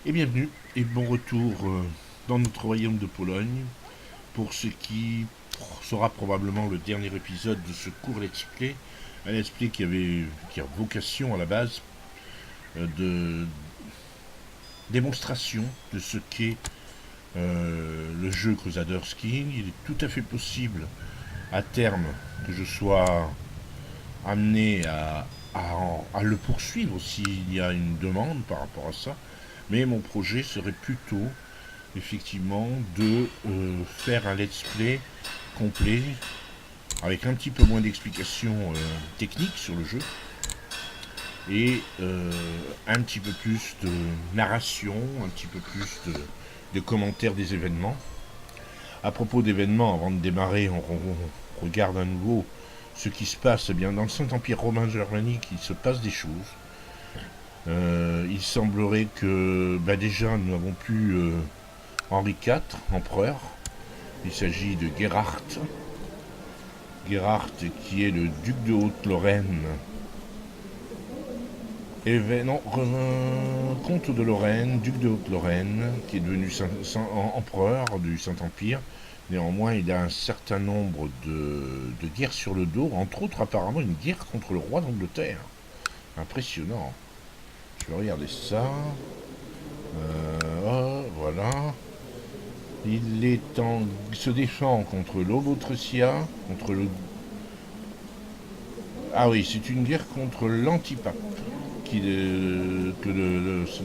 Et bienvenue et bon retour dans notre royaume de Pologne pour ce qui sera probablement le dernier épisode de ce court let's play. Un let's play qui a vocation à la base de démonstration de ce qu'est le jeu Crusader's King. Il est tout à fait possible à terme que je sois amené à le poursuivre s'il y a une demande par rapport à ça. Mais mon projet serait plutôt effectivement de faire un let's play complet avec un petit peu moins d'explications techniques sur le jeu et un petit peu plus de narration, un petit peu plus de commentaires des événements. À propos d'événements, avant de démarrer, on regarde à nouveau ce qui se passe. Eh bien, dans le Saint-Empire romain germanique, il se passe des choses. Il semblerait que déjà nous avons pu Henri IV, empereur. Il s'agit de Gerhard. Gerhard qui est le duc de Haute-Lorraine. Non, comte de Lorraine, duc de Haute-Lorraine, qui est devenu empereur du Saint-Empire. Néanmoins, il a un certain nombre de guerres sur le dos, entre autres apparemment une guerre contre le roi d'Angleterre. Impressionnant. Je vais regarder ça. Voilà. Se défend contre l'Obotresia, contre le... Ah oui, c'est une guerre contre l'antipape que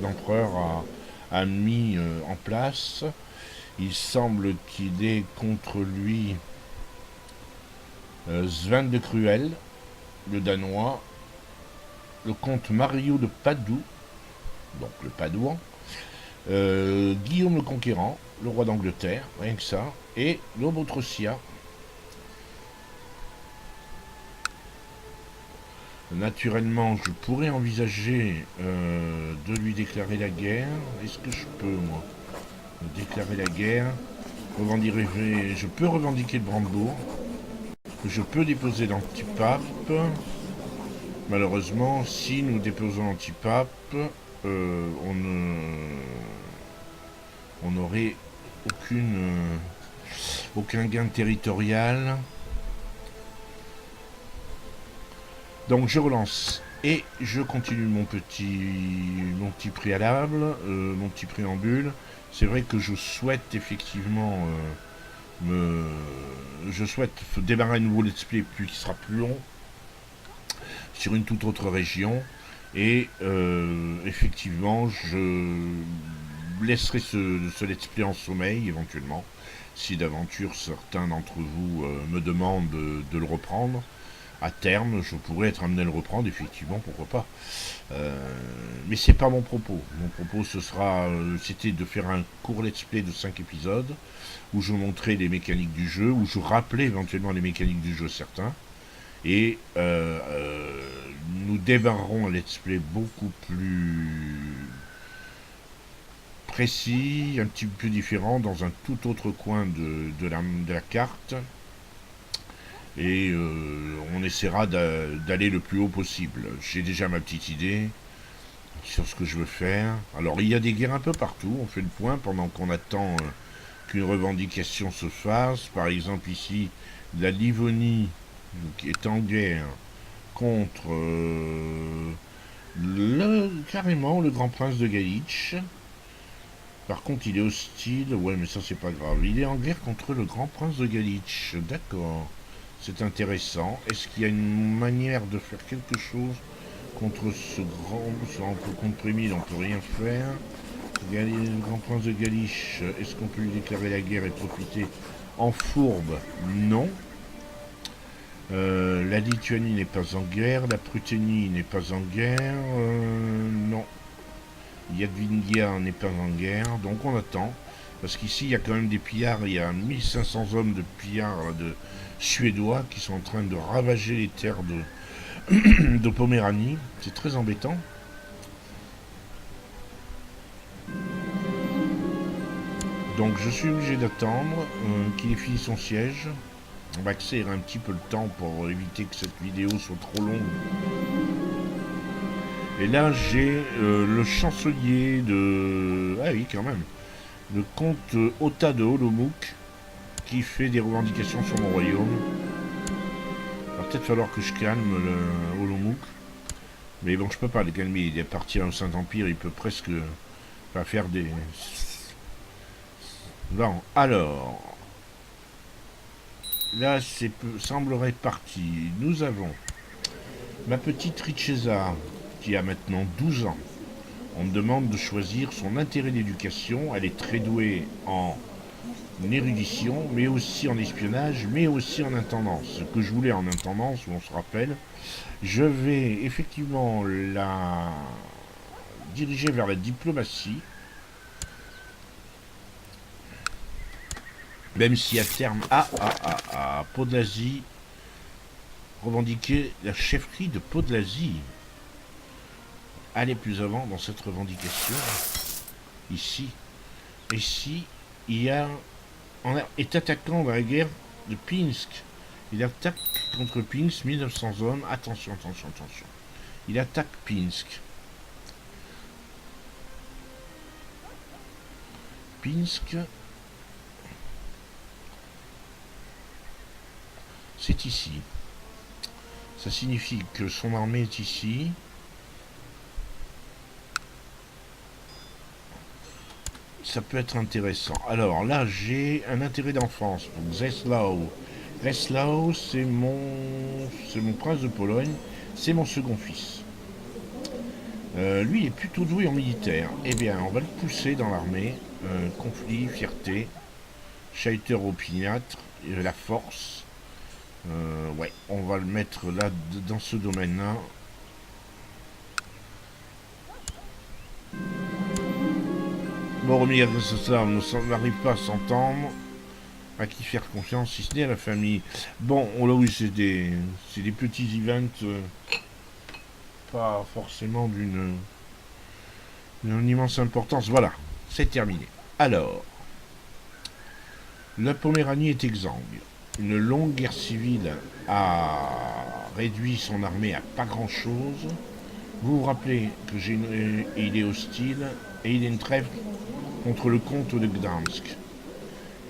l'empereur a mis en place. Il semble qu'il est contre lui Sven de Cruel, le Danois, le comte Mario de Padoue, donc le Padouan, Guillaume le Conquérant, le roi d'Angleterre, rien que ça, et l'Obotresia. Naturellement, je pourrais envisager de lui déclarer la guerre. Est-ce que je peux, moi, déclarer la guerre? Je peux revendiquer le Brandebourg. Je peux déposer l'antipape. Malheureusement, si nous déposons l'antipape, on n'aurait aucun gain territorial. Donc je relance et je continue mon petit préalable, mon petit préambule. C'est vrai que je souhaite effectivement je souhaite démarrer un nouveau let's play qui sera plus long sur une toute autre région et effectivement je laisserai ce let's play en sommeil éventuellement si d'aventure certains d'entre vous me demandent de le reprendre. À terme, je pourrais être amené à le reprendre, effectivement, pourquoi pas. Mais c'est pas mon propos. Mon propos, c'était de faire un court let's play de 5 épisodes, où je montrais les mécaniques du jeu, où je rappelais éventuellement les mécaniques du jeu certains, et nous démarrerons un let's play beaucoup plus précis, un petit peu différent, dans un tout autre coin de la carte. Et on essaiera d'aller le plus haut possible. J'ai déjà ma petite idée sur ce que je veux faire. Alors il y a des guerres un peu partout, on fait le point pendant qu'on attend qu'une revendication se fasse. Par exemple ici, la Livonie qui est en guerre contre carrément le grand prince de Galice. Par contre il est hostile, ouais mais ça c'est pas grave. Il est en guerre contre le grand prince de Galice, d'accord. C'est intéressant. Est-ce qu'il y a une manière de faire quelque chose contre ce contre Émile, on peut rien faire. Le grand prince de Galice, est-ce qu'on peut lui déclarer la guerre et profiter en fourbe? Non. La Lituanie n'est pas en guerre, la Pruthénie n'est pas en guerre, non. Yadvingia n'est pas en guerre, donc on attend. Parce qu'ici, il y a quand même des pillards, il y a 1500 hommes de pillards suédois qui sont en train de ravager les terres de Poméranie. C'est très embêtant. Donc je suis obligé d'attendre qu'il ait fini son siège. On va accélérer un petit peu le temps pour éviter que cette vidéo soit trop longue Et là, j'ai le chancelier de... Ah oui, quand même. Le comte Ota de Olomouc qui fait des revendications sur mon royaume. Il va peut-être falloir que je calme le Olomouc. Mais bon, je peux pas le calmer. Il est parti au Saint-Empire, il peut presque pas faire des... Bon, alors... Là, semblerait parti. Nous avons ma petite Richeza, qui a maintenant 12 ans. On me demande de choisir son intérêt d'éducation. Elle est très douée en érudition, mais aussi en espionnage, mais aussi en intendance. Ce que je voulais en intendance, on se rappelle, je vais effectivement la diriger vers la diplomatie, même si à terme, Podlasie, revendiquer la chefferie de Podlasie. Aller plus avant dans cette revendication, ici. Ici, il y a est attaquant dans la guerre de Pinsk. Il attaque contre Pinsk, 1900 hommes. Attention, attention, attention. Il attaque Pinsk. Pinsk, c'est ici. Ça signifie que son armée est ici. Ça peut être intéressant. Alors là, j'ai un intérêt d'enfance pour Zeslaw. Zeslaw, c'est mon prince de Pologne. C'est mon second fils. Lui, il est plutôt doué en militaire. Eh bien, on va le pousser dans l'armée. Conflit, fierté, Scheiter opiniâtre, la force. Ouais, on va le mettre là, dans ce domaine-là. Bon, remis à ça, on n'arrive pas à s'entendre. À qui faire confiance, si ce n'est à la famille. Bon, là oui, c'est des petits events, pas forcément d'une immense importance. Voilà, c'est terminé. Alors, la Poméranie est exsangue. Une longue guerre civile a réduit son armée à pas grand-chose. Vous vous rappelez que il est hostile et il y a une trêve contre le comte de Gdansk.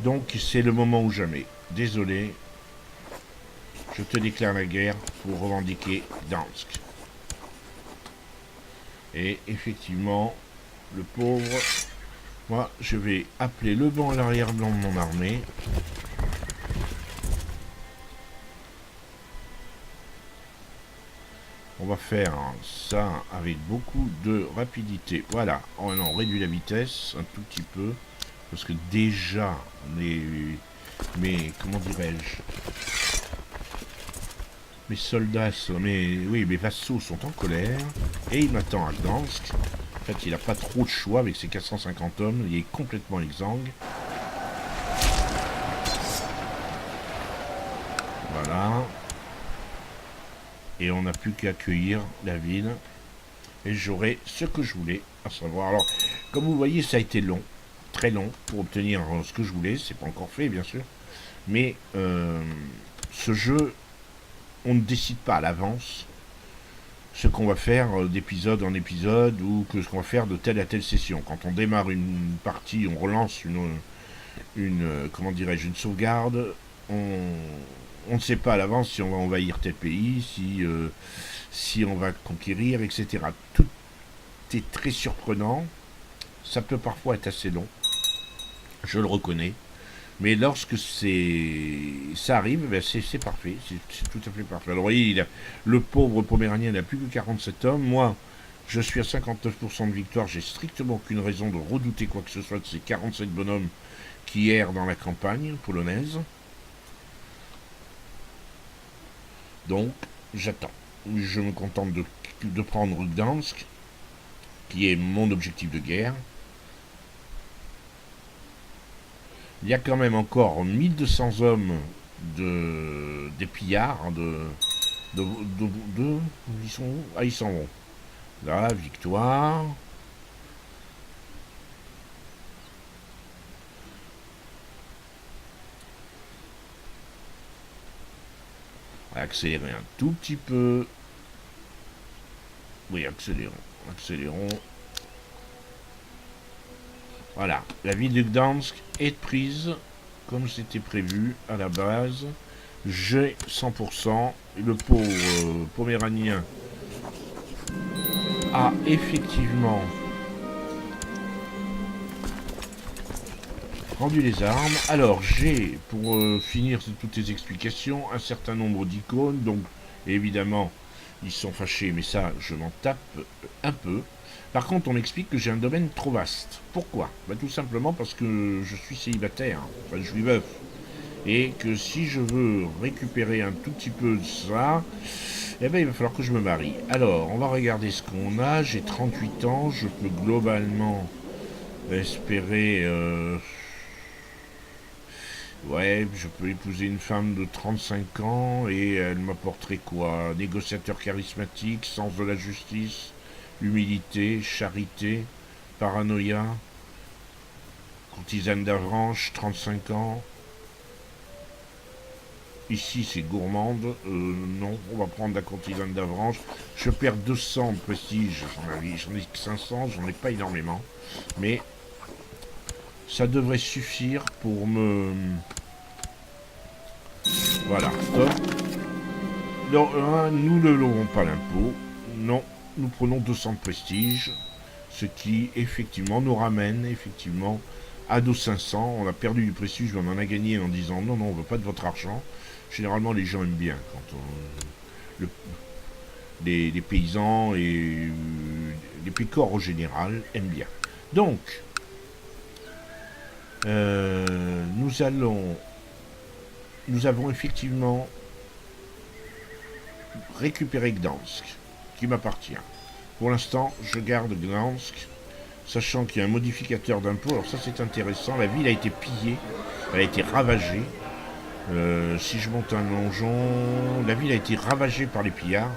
Donc c'est le moment ou jamais. Désolé, je te déclare la guerre pour revendiquer Gdansk. Et effectivement, le pauvre, moi je vais appeler le banc à l'arrière-blanc de mon armée. On va faire ça avec beaucoup de rapidité. Voilà, on réduit la vitesse un tout petit peu. Parce que déjà, comment dirais-je, mes soldats, mes vassaux sont en colère. Et il m'attend à Gdansk. En fait, il n'a pas trop de choix avec ses 450 hommes. Il est complètement exsangue. Voilà. Et on n'a plus qu'à accueillir la ville. Et j'aurai ce que je voulais, à savoir. Alors, comme vous voyez, ça a été long. Très long pour obtenir ce que je voulais. C'est pas encore fait, bien sûr. Mais ce jeu, on ne décide pas à l'avance ce qu'on va faire d'épisode en épisode ou ce qu'on va faire de telle à telle session. Quand on démarre une partie, on relance comment dirais-je, une sauvegarde, on ne sait pas à l'avance si on va envahir tel pays, si on va conquérir, etc. Tout est très surprenant. Ça peut parfois être assez long. Je le reconnais. Mais lorsque ça arrive, ben c'est parfait. C'est tout à fait parfait. Alors, vous voyez, le pauvre Poméranien n'a plus que 47 hommes. Moi, je suis à 59% de victoire. J'ai strictement aucune raison de redouter quoi que ce soit de ces 47 bonhommes qui errent dans la campagne polonaise. Donc, j'attends. Je me contente de prendre Gdansk, qui est mon objectif de guerre. Il y a quand même encore 1200 hommes des pillards, ils sont où? Ah, ils sont où? Là, victoire. On va accélérer un tout petit peu. Oui, accélérons. Accélérons. Voilà, la ville de Gdansk est prise comme c'était prévu à la base. J'ai 100%. Le pauvre Poméranien a effectivement rendu les armes. Alors, j'ai, pour finir toutes les explications, un certain nombre d'icônes. Donc, évidemment, ils sont fâchés, mais ça, je m'en tape un peu. Par contre, on m'explique que j'ai un domaine trop vaste. Pourquoi? Bah, tout simplement parce que je suis célibataire, enfin je suis veuf. Et que si je veux récupérer un tout petit peu de ça, eh ben, il va falloir que je me marie. Alors, on va regarder ce qu'on a. J'ai 38 ans, je peux globalement espérer... ouais, je peux épouser une femme de 35 ans et elle m'apporterait quoi? Négociateur charismatique, sens de la justice, humilité, charité, paranoïa, courtisane d'Avranches, 35 ans. Ici, c'est gourmande. Non, on va prendre la courtisane d'Avranches. Je perds 200 de prestige. J'en ai que 500, j'en ai pas énormément. Mais ça devrait suffire pour me... Voilà, stop. Non, nous ne levons pas l'impôt. Non, nous prenons 200 de prestige. Ce qui, effectivement, nous ramène, effectivement, à nos 500. On a perdu du prestige, mais on en a gagné en disant non, non, on ne veut pas de votre argent. Généralement, les gens aiment bien quand on... les paysans et les pécores en général aiment bien. Donc, nous avons effectivement récupéré Gdansk, qui m'appartient. Pour l'instant, je garde Gdansk, sachant qu'il y a un modificateur d'impôt. Alors ça, c'est intéressant. La ville a été pillée, elle a été ravagée. Si je monte un donjon, la ville a été ravagée par les pillards.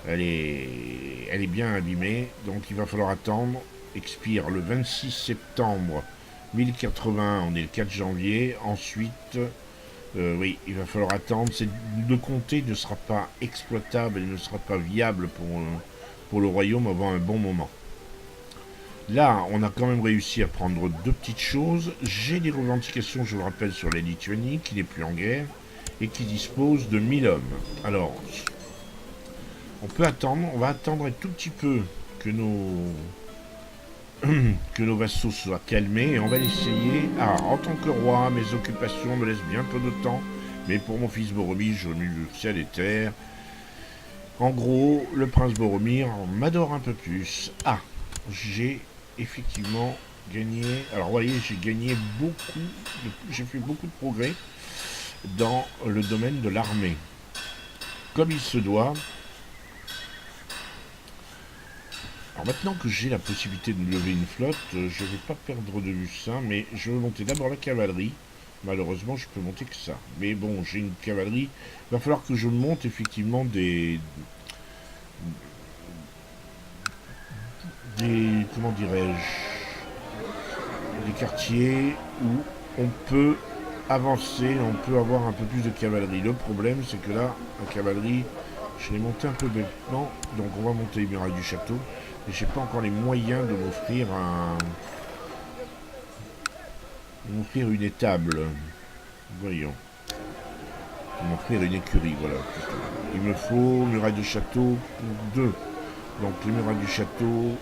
Elle est bien abîmée, donc il va falloir attendre. Expire le 26 septembre 1080, on est le 4 janvier. Ensuite, oui, il va falloir attendre. Le comté ne sera pas exploitable et ne sera pas viable pour le royaume avant un bon moment. Là, on a quand même réussi à prendre deux petites choses. J'ai des revendications, je le rappelle, sur la Lituanie, qui n'est plus en guerre, et qui dispose de 1000 hommes. Alors, on peut attendre, on va attendre un tout petit peu que nos vassaux soient calmés, et on va essayer. Ah, en tant que roi, mes occupations me laissent bien peu de temps, mais pour mon fils Boromir, je remue le ciel et terre. En gros, le prince Boromir m'adore un peu plus. Ah, j'ai effectivement gagné. Alors, vous voyez, j'ai gagné beaucoup. J'ai fait beaucoup de progrès dans le domaine de l'armée. Comme il se doit. Alors, maintenant que j'ai la possibilité de lever une flotte, je ne vais pas perdre de vue ça, mais je vais monter d'abord la cavalerie. Malheureusement, je peux monter que ça. Mais bon, j'ai une cavalerie. Il va falloir que je monte effectivement des comment dirais-je, des quartiers où on peut avancer, on peut avoir un peu plus de cavalerie. Le problème, c'est que là, la cavalerie, je l'ai montée un peu bêtement, donc on va monter les murailles du château, mais j'ai pas encore les moyens de m'offrir une étable. Voyons. M'offrir une écurie, voilà. Il me faut murailles de château pour deux. Donc les murailles du château,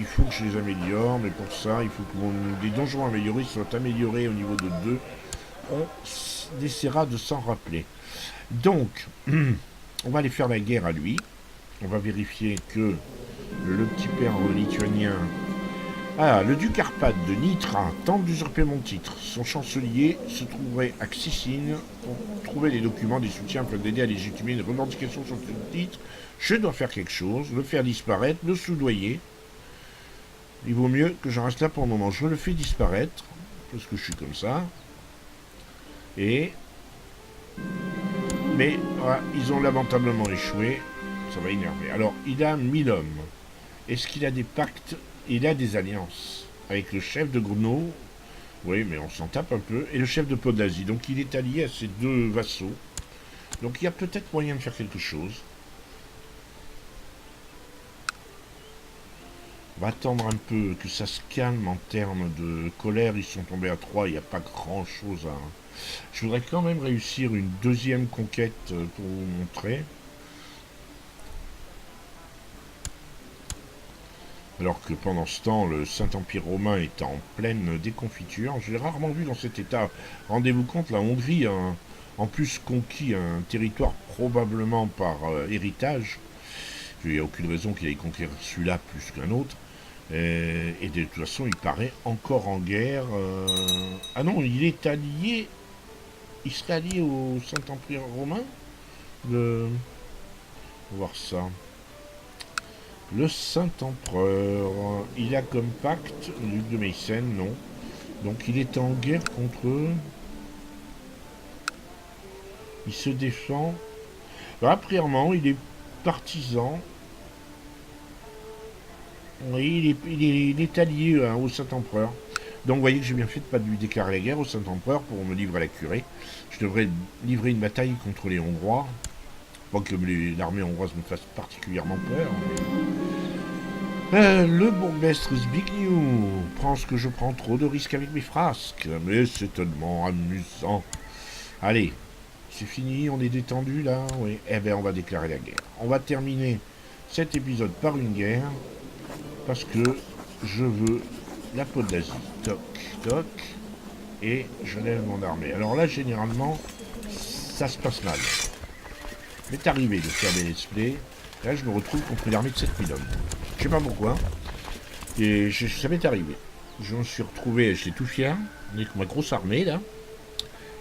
il faut que je les améliore, mais pour ça, il faut que les donjons améliorés soient améliorés au niveau de 2. On essaiera de s'en rappeler. Donc, on va aller faire la guerre à lui. On va vérifier que le petit père lituanien... Ah, le duc Arpad de Nitra tente d'usurper mon titre. Son chancelier se trouverait à Xicine pour trouver les documents des soutiens afin d'aider à légitimer une revendication sur ce titre. Je dois faire quelque chose, le faire disparaître, le soudoyer. Il vaut mieux que j'en reste là pour le moment. Je le fais disparaître, parce que je suis comme ça. Mais voilà, ils ont lamentablement échoué. Ça va énerver. Alors, il a 1000 hommes. Est-ce qu'il a des pactes? Il a des alliances avec le chef de Grno. Oui, mais on s'en tape un peu. Et le chef de Podlasie. Donc, il est allié à ces 2 vassaux. Donc, il y a peut-être moyen de faire quelque chose. On va attendre un peu que ça se calme en termes de colère. Ils sont tombés à 3, il n'y a pas grand chose à... Je voudrais quand même réussir une deuxième conquête pour vous montrer. Alors que pendant ce temps, le Saint-Empire romain est en pleine déconfiture. Je l'ai rarement vu dans cet état. Rendez-vous compte, la Hongrie a en plus conquis un territoire probablement par héritage. Il n'y a aucune raison qu'il aille conquérir celui-là plus qu'un autre. Et de toute façon, il paraît encore en guerre. Ah non, il est allié. Il serait allié au Saint-Empire romain. On va voir ça. Le Saint-Empereur, il a comme pacte le duc de Meissen, non. Donc il est en guerre contre eux. Il se défend. Alors, premièrement, il est partisan. Oui, il est allié au Saint-Empereur. Donc vous voyez que j'ai bien fait de ne pas lui déclarer la guerre au Saint-Empereur pour me livrer à la curée. Je devrais livrer une bataille contre les Hongrois. Pas que l'armée hongroise me fasse particulièrement peur. Le bourgmestre Zbigniew pense que je prends trop de risques avec mes frasques. Mais c'est tellement amusant. Allez, c'est fini, on est détendu là. Oui. Eh bien, on va déclarer la guerre. On va terminer cet épisode par une guerre. Parce que je veux la peau de l'Asie. Toc, toc. Et je lève mon armée. Alors là, généralement, ça se passe mal. M'est arrivé de faire des let's play. Là, je me retrouve contre une armée de 7000 hommes. Je sais pas pourquoi. Et ça m'est arrivé. Je me suis retrouvé, j'étais tout fier, avec ma grosse armée là.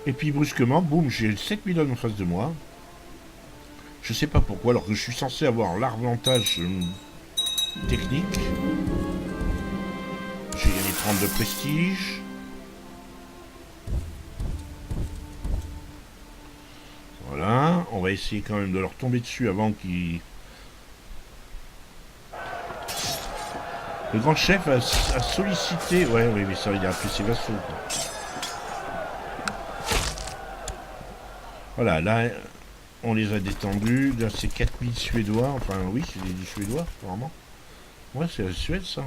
Et puis brusquement, boum, j'ai 7000 hommes en face de moi. Je sais pas pourquoi, alors que je suis censé avoir l'avantage technique. J'ai gagné 30 de prestige. Voilà, on va essayer quand même de leur tomber dessus avant qu'ils... Le grand chef a sollicité... Ouais, oui, mais ça, il a appelé ses vassaux. Voilà, là, on les a détendus. Là, c'est 4000 Suédois. Enfin, oui, c'est des Suédois, apparemment. Ouais, c'est la Suède, ça.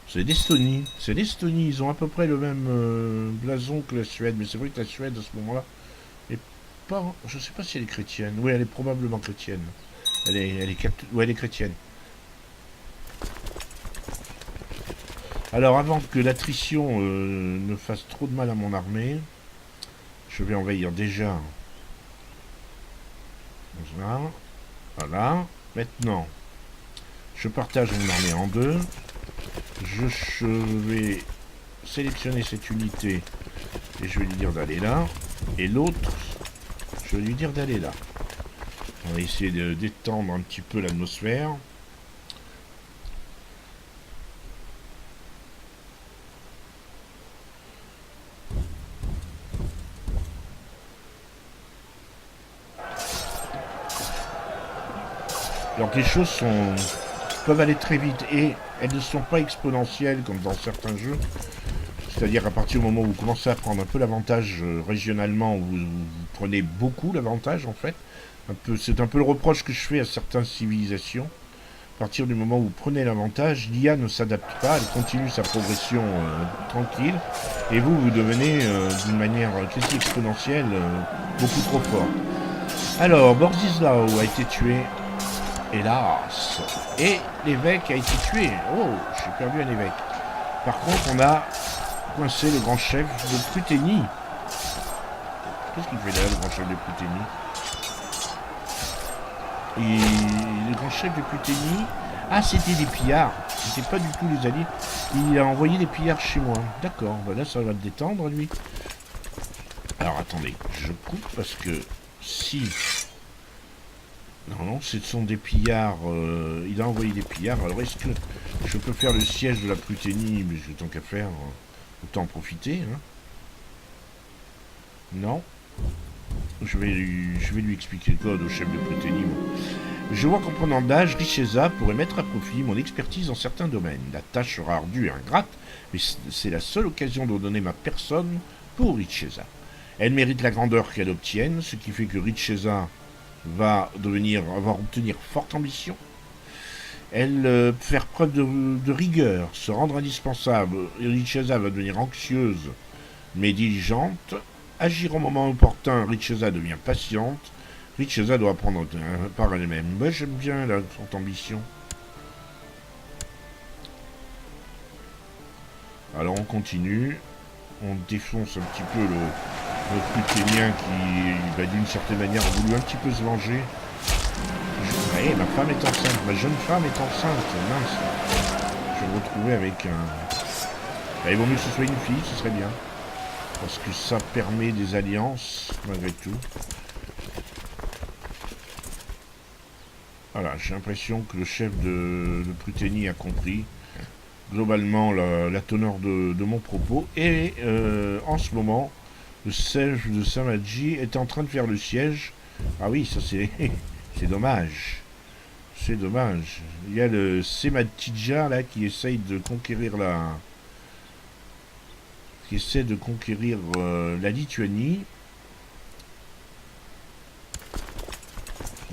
C'est l'Estonie. C'est l'Estonie. Ils ont à peu près le même blason que la Suède. Mais c'est vrai que la Suède, à ce moment-là, est pas... Je sais pas si elle est chrétienne. Oui, elle est probablement chrétienne. Elle est chrétienne. Alors, avant que l'attrition ne fasse trop de mal à mon armée, je vais envahir déjà. Voilà. Voilà. Maintenant, je partage mon armée en deux. Je vais sélectionner cette unité et je vais lui dire d'aller là. Et l'autre, je vais lui dire d'aller là. On va essayer de détendre un petit peu l'atmosphère. Alors les choses peuvent aller très vite et elles ne sont pas exponentielles comme dans certains jeux. C'est-à-dire à partir du moment où vous commencez à prendre un peu l'avantage régionalement, vous prenez beaucoup l'avantage en fait. C'est un peu le reproche que je fais à certaines civilisations. À partir du moment où vous prenez l'avantage, l'IA ne s'adapte pas, elle continue sa progression tranquille, et vous devenez d'une manière quasi exponentielle beaucoup trop fort. Alors, Borzislao a été tué, hélas, et l'évêque a été tué. Oh, j'ai perdu un évêque. Par contre, on a coincé le grand chef de Pruténie. Qu'est-ce qu'il fait là, le grand chef de Pruténie? Et le grand chef de Pruténie... Ah, c'était des pillards. C'était pas du tout les alliés. Il a envoyé des pillards chez moi. D'accord, ben là, ça va le détendre, lui. Alors, attendez. Je coupe parce que si... Non, ce sont des pillards. Il a envoyé des pillards. Alors, est-ce que je peux faire le siège de la Pruténie? Mais tant qu'à faire, autant en profiter. Hein. Non. Je vais lui expliquer le code au chef de Pruténie. Je vois qu'en prenant d'âge, Richeza pourrait mettre à profit mon expertise dans certains domaines. La tâche sera ardue et ingrate, mais c'est la seule occasion de donner ma personne pour Richeza. Elle mérite la grandeur qu'elle obtienne, ce qui fait que Richeza va obtenir forte ambition. Elle faire preuve de rigueur, se rendre indispensable. Richeza va devenir anxieuse mais diligente. Agir au moment opportun, Richeza devient patiente. Richeza doit prendre par elle-même. Moi j'aime bien son ambition. Alors on continue. On défonce un petit peu le Pruténien qui, d'une certaine manière, a voulu un petit peu se venger. Ouais, ma femme est enceinte, ma jeune femme est enceinte, mince. Je vais me retrouver avec un... il vaut mieux que ce soit une fille, ce serait bien. Parce que ça permet des alliances, malgré tout. Voilà, j'ai l'impression que le chef de Pruténie a compris globalement la teneur de mon propos. Et en ce moment, le siège de Samadji est en train de faire le siège. Ah oui, ça c'est c'est dommage. C'est dommage. Il y a le Sematidja là qui essaye de conquérir la Lituanie.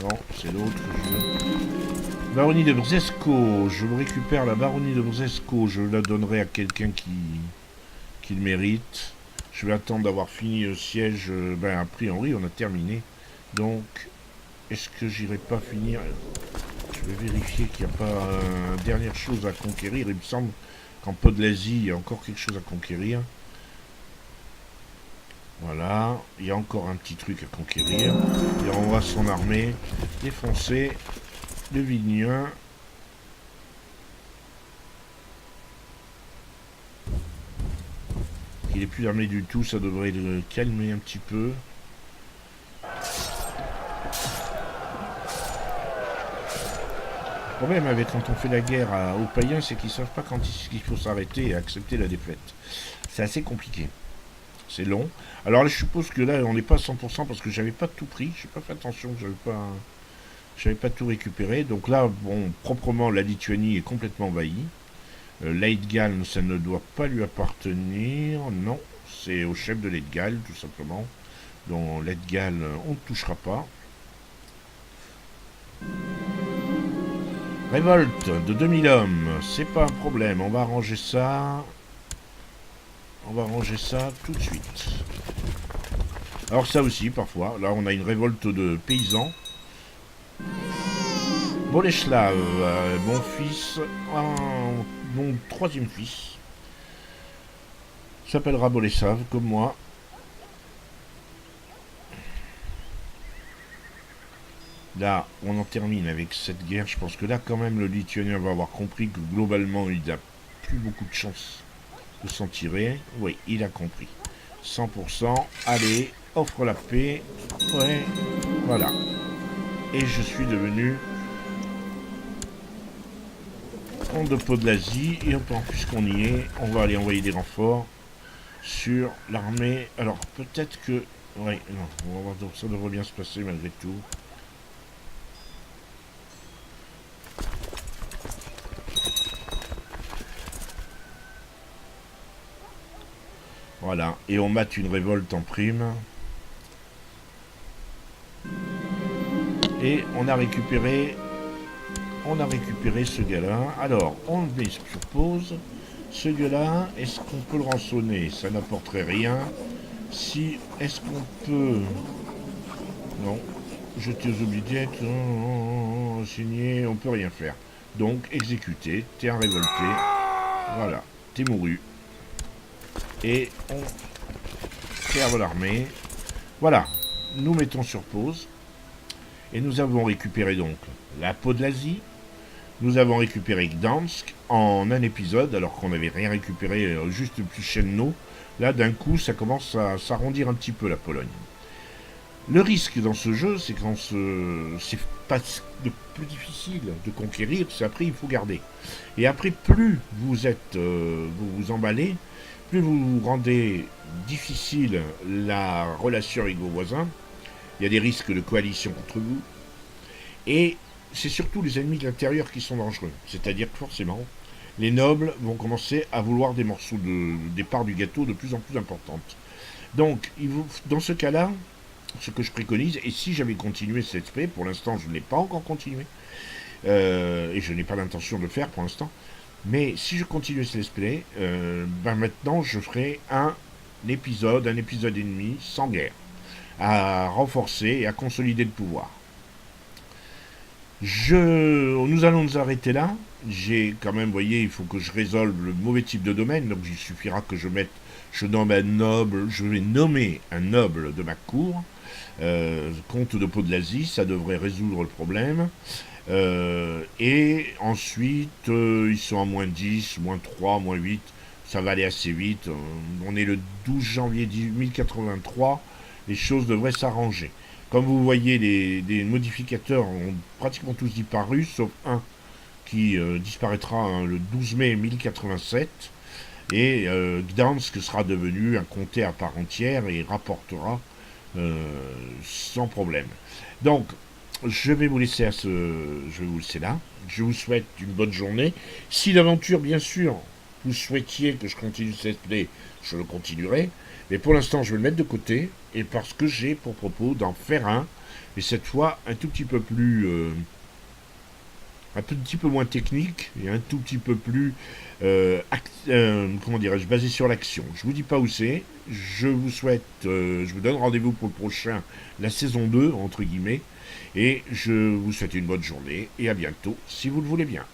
Non, c'est l'autre. Baronnie de Brzesko. Je récupère la baronnie de Brzesko. Je la donnerai à quelqu'un qui le mérite. Je vais attendre d'avoir fini le siège. A priori, on a terminé. Donc, est-ce que j'irai pas finir? Je vais vérifier qu'il n'y a pas une dernière chose à conquérir. Il me semble qu'en Podlasie, il y a encore quelque chose à conquérir. Voilà, il y a encore un petit truc à conquérir. Et on voit son armée défoncer le Vilnien. Il n'est plus armé du tout, ça devrait le calmer un petit peu. Le problème avec quand on fait la guerre aux païens, c'est qu'ils ne savent pas quand il faut s'arrêter et accepter la défaite. C'est assez compliqué. C'est long. Alors là, je suppose que là, on n'est pas à 100% parce que j'avais pas tout pris. J'ai pas fait attention, j'avais pas tout récupéré. Donc là, bon, proprement, la Lituanie est complètement envahie. Leitgal, ça ne doit pas lui appartenir. Non, c'est au chef de Leitgal, tout simplement. Donc Leitgal, on ne touchera pas. Révolte de 2000 hommes, c'est pas un problème, on va arranger ça. On va ranger ça tout de suite. Alors ça aussi, parfois, là on a une révolte de paysans. Boleslav, mon fils, mon troisième fils, s'appellera Boleslav, comme moi. Là, on en termine avec cette guerre. Je pense que là, quand même, le Lituanien va avoir compris que globalement, il n'a plus beaucoup de chance de s'en tirer. Oui, il a compris. 100%. Allez, offre la paix. Ouais, voilà. Et je suis devenu comte de Podlasie. Et puisqu'on y est, on va aller envoyer des renforts sur l'armée. Alors, peut-être que... Ouais, non, ça devrait bien se passer malgré tout. Voilà, et on mate une révolte en prime. Et on a récupéré ce gars-là. Alors, on le met sur pause. Ce gars-là, est-ce qu'on peut le rançonner? Ça n'apporterait rien. Si, est-ce qu'on peut... Non. Jeter aux oubliettes. Signer, on peut rien faire. Donc, exécuter. T'es un révolté. Voilà, t'es mouru. Et on perd l'armée. Voilà, nous mettons sur pause. Et nous avons récupéré donc la Podlasie. Nous avons récupéré Gdansk en un épisode, alors qu'on n'avait rien récupéré, juste plus Chelno. Là, d'un coup, ça commence à s'arrondir un petit peu la Pologne. Le risque dans ce jeu, c'est quand c'est pas le plus difficile de conquérir, c'est après il faut garder. Et après, plus vous êtes, vous vous emballez, plus vous rendez difficile la relation avec vos voisins. Il y a des risques de coalition contre vous. Et c'est surtout les ennemis de l'intérieur qui sont dangereux. C'est-à-dire que forcément, les nobles vont commencer à vouloir des morceaux des parts du gâteau de plus en plus importantes. Donc, dans ce cas-là, ce que je préconise, et si j'avais continué ce let's play, pour l'instant je ne l'ai pas encore continué, et je n'ai pas l'intention de le faire pour l'instant, mais si je continue ce let's play, maintenant je ferai un épisode et demi sans guerre, à renforcer et à consolider le pouvoir. Nous allons nous arrêter là. J'ai quand même, vous voyez, il faut que je résolve le mauvais type de domaine, donc il suffira que je nomme un noble, je vais nommer un noble de ma cour, comte de Pau de l'Asie, ça devrait résoudre le problème. Et ensuite, ils sont à moins 10, moins 3, moins 8, ça va aller assez vite. On est le 12 janvier 1083, les choses devraient s'arranger. Comme vous voyez, les modificateurs ont pratiquement tous disparu, sauf un qui disparaîtra le 12 mai 1087. Et Gdansk sera devenu un comté à part entière et rapportera sans problème. Donc, je vais vous laisser là. Je vous souhaite une bonne journée. Si l'aventure, bien sûr, vous souhaitiez que je continue cette play, je le continuerai. Mais pour l'instant, je vais le mettre de côté. Et parce que j'ai pour propos d'en faire un. Et cette fois, un tout petit peu plus... un petit peu moins technique et un tout petit peu plus comment dirais-je, basé sur l'action. Je vous dis pas où c'est. Je vous souhaite, je vous donne rendez-vous pour le prochain, la saison 2 entre guillemets, et je vous souhaite une bonne journée et à bientôt si vous le voulez bien.